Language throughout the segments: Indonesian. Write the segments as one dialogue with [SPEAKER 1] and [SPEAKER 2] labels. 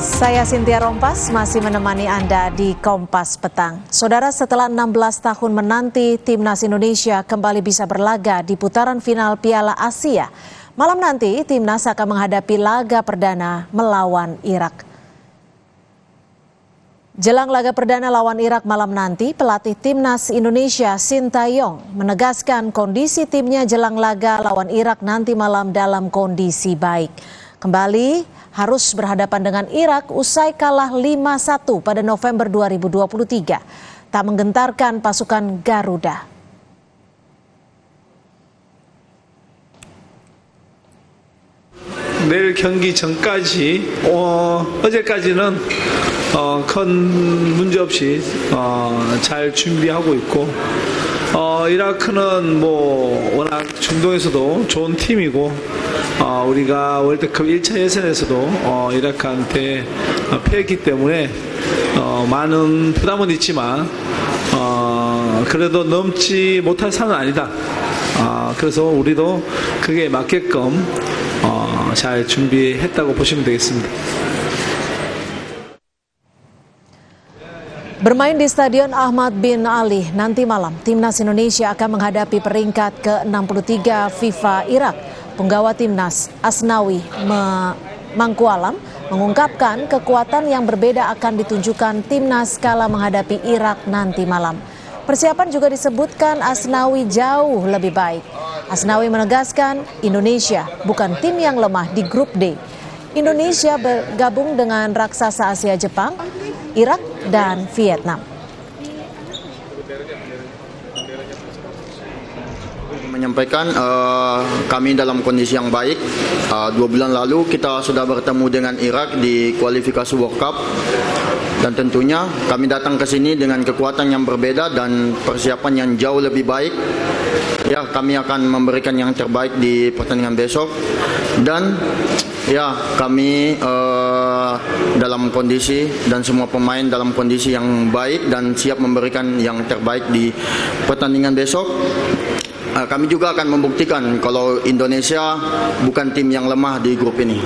[SPEAKER 1] Saya Cynthia Rompas masih menemani Anda di Kompas Petang. Saudara, setelah 16 tahun menanti, Timnas Indonesia kembali bisa berlaga di putaran final Piala Asia. Malam nanti, Timnas akan menghadapi laga perdana melawan Irak. Jelang laga perdana lawan Irak malam nanti, pelatih Timnas Indonesia Sintayong menegaskan kondisi timnya jelang laga lawan Irak nanti malam dalam kondisi baik. Kembali harus berhadapan dengan Irak usai kalah 5-1 pada November 2023. Tak menggentarkan pasukan Garuda.
[SPEAKER 2] 내일 경기 전까지 어제까지는 큰 문제 없이 잘 준비하고 있고 이라크는 워낙 중동에서도 좋은 팀이고 우리가 월드컵 1차 예선에서도 이라크한테 패했기 때문에 많은 부담은 있지만 그래도 넘지 못할 상은 아니다. 그래서 우리도 그게 맞게끔 잘 준비했다고 보시면 되겠습니다.
[SPEAKER 1] Bermain di Stadion Ahmad bin Ali nanti malam, Timnas Indonesia akan menghadapi peringkat ke-63 FIFA Irak. Penggawa Timnas Asnawi Mangkualam mengungkapkan kekuatan yang berbeda akan ditunjukkan Timnas kala menghadapi Irak nanti malam. Persiapan juga disebutkan Asnawi jauh lebih baik. Asnawi menegaskan Indonesia bukan tim yang lemah di grup D. Indonesia bergabung dengan raksasa Asia Jepang, Irak, dan Vietnam.
[SPEAKER 3] Menyampaikan kami dalam kondisi yang baik. 2 bulan lalu kita sudah bertemu dengan Irak di kualifikasi World Cup. Dan tentunya kami datang ke sini dengan kekuatan yang berbeda dan persiapan yang jauh lebih baik. Ya, kami akan memberikan yang terbaik di pertandingan besok. Dan ya, kami dalam kondisi dan semua pemain dalam kondisi yang baik dan siap memberikan yang terbaik di pertandingan besok. Kami juga akan membuktikan kalau Indonesia bukan tim yang lemah di grup ini.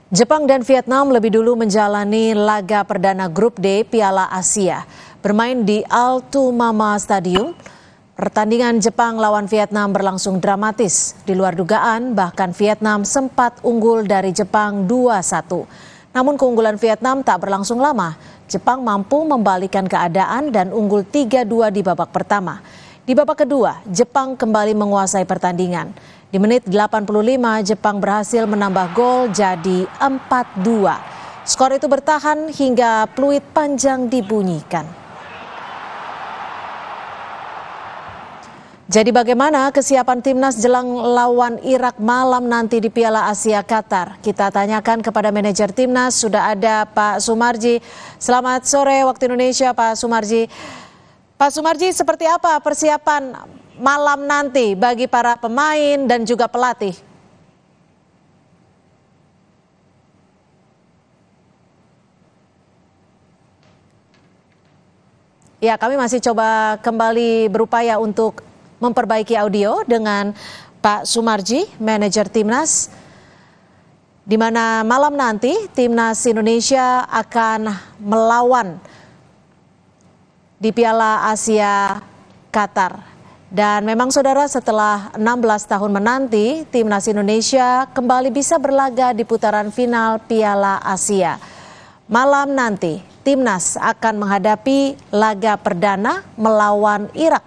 [SPEAKER 1] Jepang dan Vietnam lebih dulu menjalani laga perdana grup D Piala Asia. Bermain di Altumama Stadium, pertandingan Jepang lawan Vietnam berlangsung dramatis. Di luar dugaan, bahkan Vietnam sempat unggul dari Jepang 2-1. Namun keunggulan Vietnam tak berlangsung lama. Jepang mampu membalikan keadaan dan unggul 3-2 di babak pertama. Di babak kedua, Jepang kembali menguasai pertandingan. Di menit 85, Jepang berhasil menambah gol jadi 4-2. Skor itu bertahan hingga peluit panjang dibunyikan. Jadi bagaimana kesiapan Timnas jelang lawan Irak malam nanti di Piala Asia Qatar? Kita tanyakan kepada manajer Timnas, sudah ada Pak Sumarji. Selamat sore waktu Indonesia, Pak Sumarji. Pak Sumarji, seperti apa persiapan malam nanti bagi para pemain dan juga pelatih? Ya, kami masih coba kembali berupaya untuk memperbaiki audio dengan Pak Sumarji, manajer Timnas, di mana malam nanti Timnas Indonesia akan melawan di Piala Asia Qatar. Dan memang saudara, setelah 16 tahun menanti, Timnas Indonesia kembali bisa berlaga di putaran final Piala Asia. Malam nanti, Timnas akan menghadapi laga perdana melawan Irak.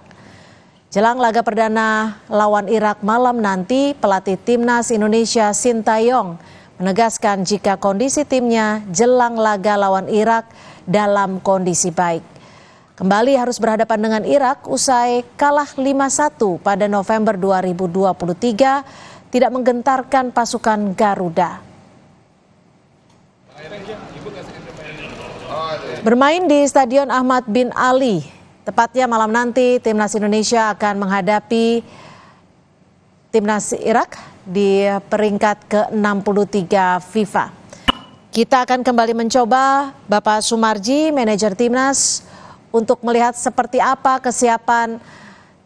[SPEAKER 1] Jelang laga perdana lawan Irak malam nanti, pelatih Timnas Indonesia Sintayong menegaskan jika kondisi timnya jelang laga lawan Irak dalam kondisi baik. Kembali harus berhadapan dengan Irak usai kalah 5-1 pada November 2023, tidak menggentarkan pasukan Garuda. Bermain di Stadion Ahmad bin Ali, tepatnya malam nanti Timnas Indonesia akan menghadapi Timnas Irak di peringkat ke-63 FIFA. Kita akan kembali mencoba Bapak Sumarji, manajer Timnas, untuk melihat seperti apa kesiapan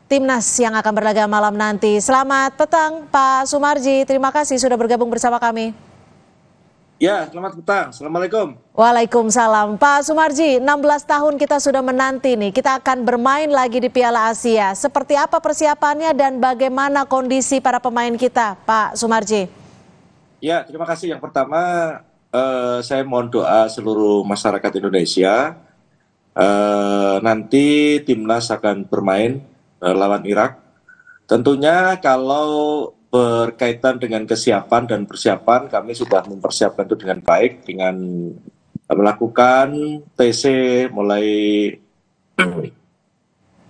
[SPEAKER 1] Timnas yang akan berlaga malam nanti. Selamat petang Pak Sumarji, terima kasih sudah bergabung bersama kami.
[SPEAKER 4] Ya, selamat petang. Assalamualaikum.
[SPEAKER 1] Waalaikumsalam. Pak Sumarji, 16 tahun kita sudah menanti nih, kita akan bermain lagi di Piala Asia. Seperti apa persiapannya dan bagaimana kondisi para pemain kita, Pak Sumarji?
[SPEAKER 4] Ya, terima kasih. Yang pertama, saya mohon doa seluruh masyarakat Indonesia. Nanti timnas akan bermain lawan Irak. Tentunya kalau berkaitan dengan kesiapan dan persiapan, kami sudah mempersiapkan itu dengan baik dengan melakukan TC mulai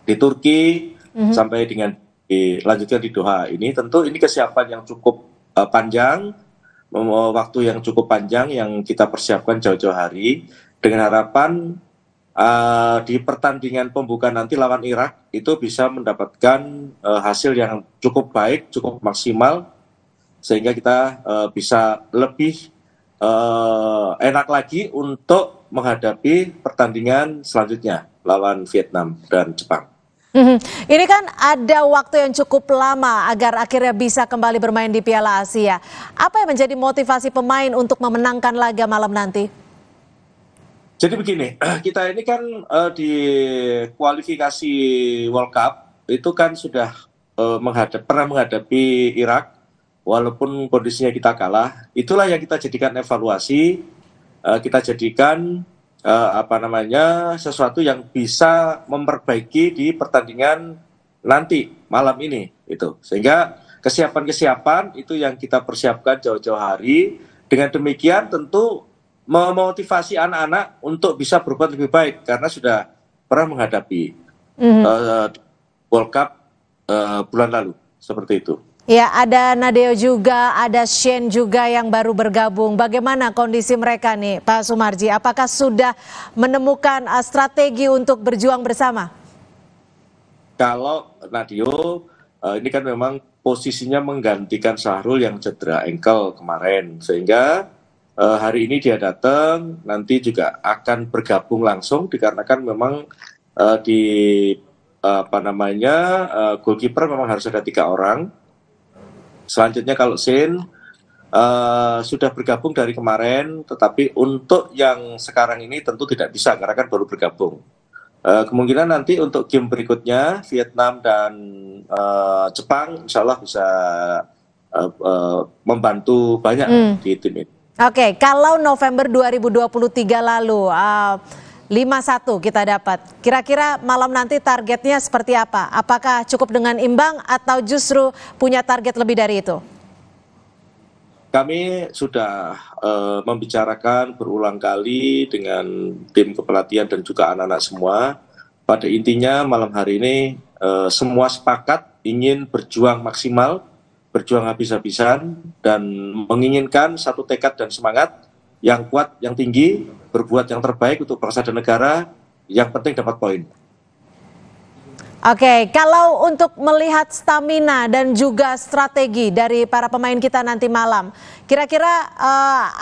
[SPEAKER 4] di Turki sampai dengan dilanjutkan di Doha. Ini tentu ini kesiapan yang cukup panjang, waktu yang cukup panjang yang kita persiapkan jauh-jauh hari dengan harapan di pertandingan pembukaan nanti lawan Irak itu bisa mendapatkan hasil yang cukup baik, cukup maksimal sehingga kita bisa lebih enak lagi untuk menghadapi pertandingan selanjutnya lawan Vietnam dan Jepang.
[SPEAKER 1] Ini kan ada waktu yang cukup lama agar akhirnya bisa kembali bermain di Piala Asia. Apa yang menjadi motivasi pemain untuk memenangkan laga malam nanti?
[SPEAKER 4] Jadi begini, kita ini kan di kualifikasi World Cup itu kan sudah pernah menghadapi Irak, walaupun kondisinya kita kalah. Itulah yang kita jadikan evaluasi, kita jadikan sesuatu yang bisa memperbaiki di pertandingan nanti malam ini, itu. Sehingga kesiapan-kesiapan itu yang kita persiapkan jauh-jauh hari. Dengan demikian tentu memotivasi anak-anak untuk bisa berbuat lebih baik karena sudah pernah menghadapi World Cup bulan lalu seperti itu.
[SPEAKER 1] Ya, ada Nadeo juga, ada Shane juga yang baru bergabung. Bagaimana kondisi mereka nih, Pak Sumarji? Apakah sudah menemukan strategi untuk berjuang bersama?
[SPEAKER 4] Kalau Nadeo ini kan memang posisinya menggantikan Syahrul yang cedera ankle kemarin, sehingga hari ini dia datang, nanti juga akan bergabung langsung dikarenakan memang goalkeeper memang harus ada 3 orang. Selanjutnya kalau Shane sudah bergabung dari kemarin, tetapi untuk yang sekarang ini tentu tidak bisa karena kan baru bergabung. Kemungkinan nanti untuk game berikutnya Vietnam dan Jepang insya Allah bisa membantu banyak di tim ini.
[SPEAKER 1] Oke, kalau November 2023 lalu 5-1 kita dapat. Kira-kira malam nanti targetnya seperti apa? Apakah cukup dengan imbang atau justru punya target lebih dari itu?
[SPEAKER 4] Kami sudah membicarakan berulang kali dengan tim kepelatihan dan juga anak-anak semua. Pada intinya malam hari ini semua sepakat ingin berjuang maksimal, berjuang habis-habisan, dan menginginkan satu tekad dan semangat yang kuat, yang tinggi, berbuat yang terbaik untuk bangsa dan negara, yang penting dapat poin.
[SPEAKER 1] Oke, kalau untuk melihat stamina dan juga strategi dari para pemain kita nanti malam, kira-kira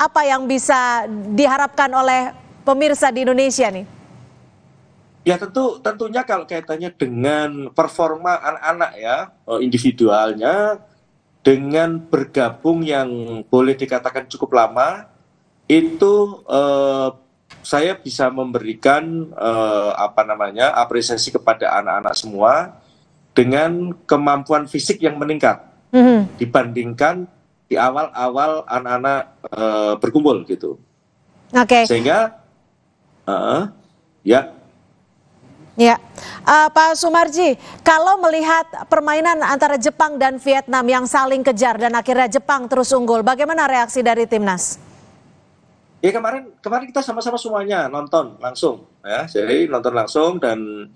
[SPEAKER 1] apa yang bisa diharapkan oleh pemirsa di Indonesia nih?
[SPEAKER 4] Ya tentunya kalau kaitannya dengan performa anak-anak ya, individualnya, dengan bergabung yang boleh dikatakan cukup lama, itu saya bisa memberikan apresiasi kepada anak-anak semua dengan kemampuan fisik yang meningkat dibandingkan di awal-awal anak-anak berkumpul gitu.
[SPEAKER 1] Oke.
[SPEAKER 4] Sehingga
[SPEAKER 1] Ya, Pak Sumarji, kalau melihat permainan antara Jepang dan Vietnam yang saling kejar dan akhirnya Jepang terus unggul, bagaimana reaksi dari timnas?
[SPEAKER 4] Ya kemarin kita sama-sama semuanya nonton langsung, ya. Jadi nonton langsung dan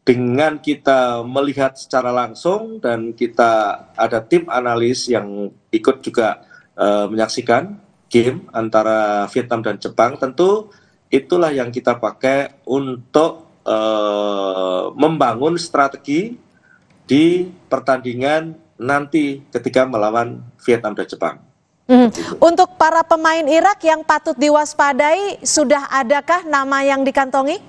[SPEAKER 4] dengan kita melihat secara langsung dan kita ada tim analis yang ikut juga menyaksikan game antara Vietnam dan Jepang, tentu itulah yang kita pakai untuk membangun strategi di pertandingan nanti ketika melawan Vietnam dan Jepang.
[SPEAKER 1] Untuk para pemain Irak yang patut diwaspadai, sudah adakah nama yang dikantongi?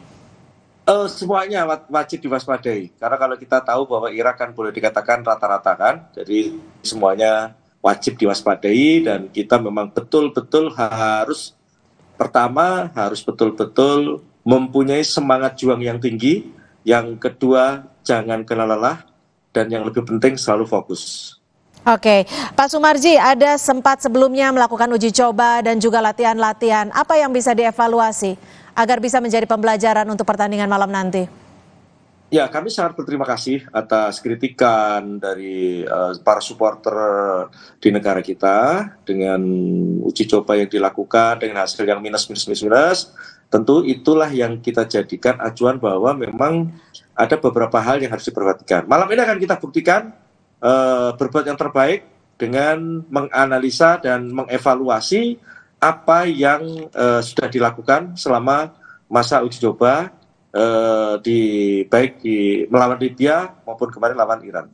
[SPEAKER 4] Semuanya wajib diwaspadai, karena kalau kita tahu bahwa Irak kan boleh dikatakan rata-rata kan, jadi semuanya wajib diwaspadai, dan kita memang betul-betul harus betul-betul mempunyai semangat juang yang tinggi, yang kedua jangan kena lelah, dan yang lebih penting selalu fokus.
[SPEAKER 1] Oke, Pak Sumarji, ada sempat sebelumnya melakukan uji coba dan juga latihan-latihan. Apa yang bisa dievaluasi agar bisa menjadi pembelajaran untuk pertandingan malam nanti?
[SPEAKER 4] Ya, kami sangat berterima kasih atas kritikan dari para supporter di negara kita dengan uji coba yang dilakukan dengan hasil yang minus. Tentu itulah yang kita jadikan acuan bahwa memang ada beberapa hal yang harus diperhatikan. Malam ini akan kita buktikan berbuat yang terbaik dengan menganalisa dan mengevaluasi apa yang sudah dilakukan selama masa uji coba baik di melawan Libya maupun kemarin lawan Iran.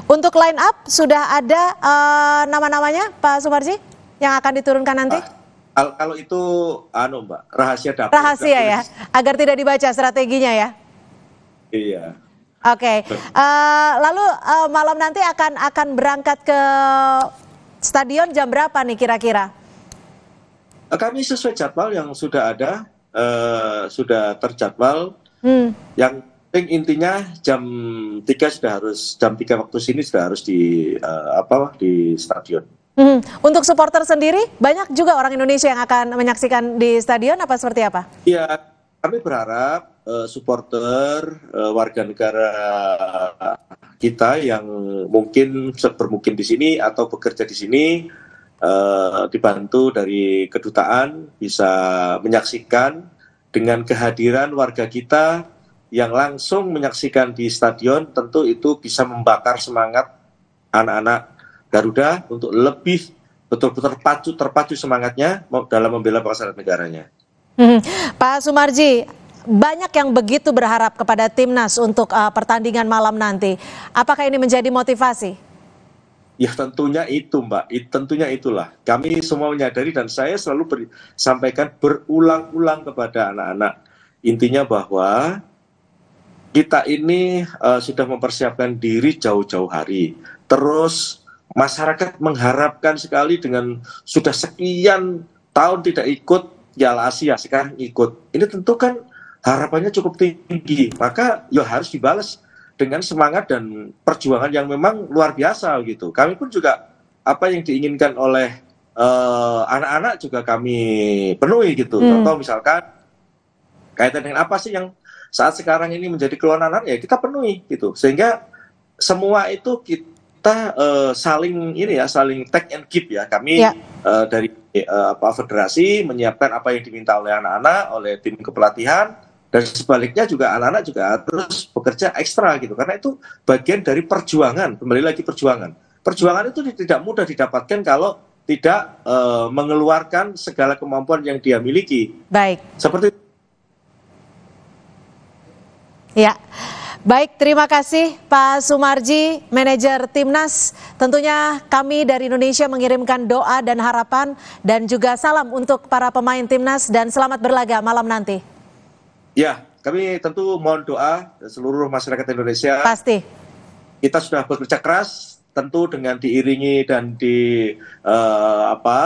[SPEAKER 1] Untuk line up sudah ada nama-namanya Pak Sumarji yang akan diturunkan nanti?
[SPEAKER 4] Kalau itu Mbak, rahasia dapur.
[SPEAKER 1] Rahasia ya, agar tidak dibaca strateginya ya.
[SPEAKER 4] Iya.
[SPEAKER 1] Oke. Lalu malam nanti akan berangkat ke stadion jam berapa nih kira-kira?
[SPEAKER 4] Kami sesuai jadwal yang sudah ada. Sudah terjadwal. Yang penting intinya jam 3 waktu sini sudah harus di stadion.
[SPEAKER 1] Untuk supporter sendiri banyak juga orang Indonesia yang akan menyaksikan di stadion, apa seperti apa?
[SPEAKER 4] Iya, kami berharap supporter warga negara kita yang mungkin bermukim di sini atau bekerja di sini dibantu dari kedutaan bisa menyaksikan dengan kehadiran warga kita yang langsung menyaksikan di stadion. Tentu itu bisa membakar semangat anak-anak Garuda untuk lebih betul-betul terpacu semangatnya dalam membela bangsa dan negaranya.
[SPEAKER 1] Pak Sumarji, banyak yang begitu berharap kepada timnas untuk pertandingan malam nanti. Apakah ini menjadi motivasi?
[SPEAKER 4] Ya tentunya itu Mbak, tentunya itulah. Kami semua menyadari dan saya selalu sampaikan berulang-ulang kepada anak-anak. Intinya bahwa kita ini sudah mempersiapkan diri jauh-jauh hari. Terus masyarakat mengharapkan sekali dengan sudah sekian tahun tidak ikut Piala Asia, sekarang ikut. Ini tentu kan harapannya cukup tinggi, maka ya harus dibalas dengan semangat dan perjuangan yang memang luar biasa gitu. Kami pun juga apa yang diinginkan oleh anak-anak juga kami penuhi gitu. Contoh misalkan kaitan dengan apa sih yang saat sekarang ini menjadi keluhan anak, ya kita penuhi gitu. Sehingga semua itu kita saling take and give ya. Kami dari federasi menyiapkan apa yang diminta oleh anak-anak, oleh tim kepelatihan. Dan sebaliknya juga anak-anak juga harus bekerja ekstra gitu, karena itu bagian dari perjuangan. Kembali lagi perjuangan itu tidak mudah didapatkan kalau tidak mengeluarkan segala kemampuan yang dia miliki.
[SPEAKER 1] Baik.
[SPEAKER 4] Seperti
[SPEAKER 1] ya. Baik, terima kasih Pak Sumarji, manajer Timnas. Tentunya kami dari Indonesia mengirimkan doa dan harapan dan juga salam untuk para pemain Timnas dan selamat berlaga malam nanti.
[SPEAKER 4] Ya, kami tentu mohon doa seluruh masyarakat Indonesia.
[SPEAKER 1] Pasti.
[SPEAKER 4] Kita sudah bekerja keras, tentu dengan diiringi dan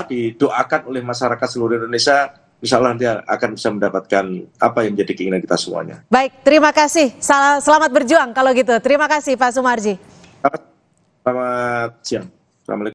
[SPEAKER 4] didoakan oleh masyarakat seluruh Indonesia. Insya Allah nanti akan bisa mendapatkan apa yang menjadi keinginan kita semuanya.
[SPEAKER 1] Baik, terima kasih. Selamat berjuang kalau gitu. Terima kasih Pak Sumarji.
[SPEAKER 4] Selamat siang. Assalamualaikum.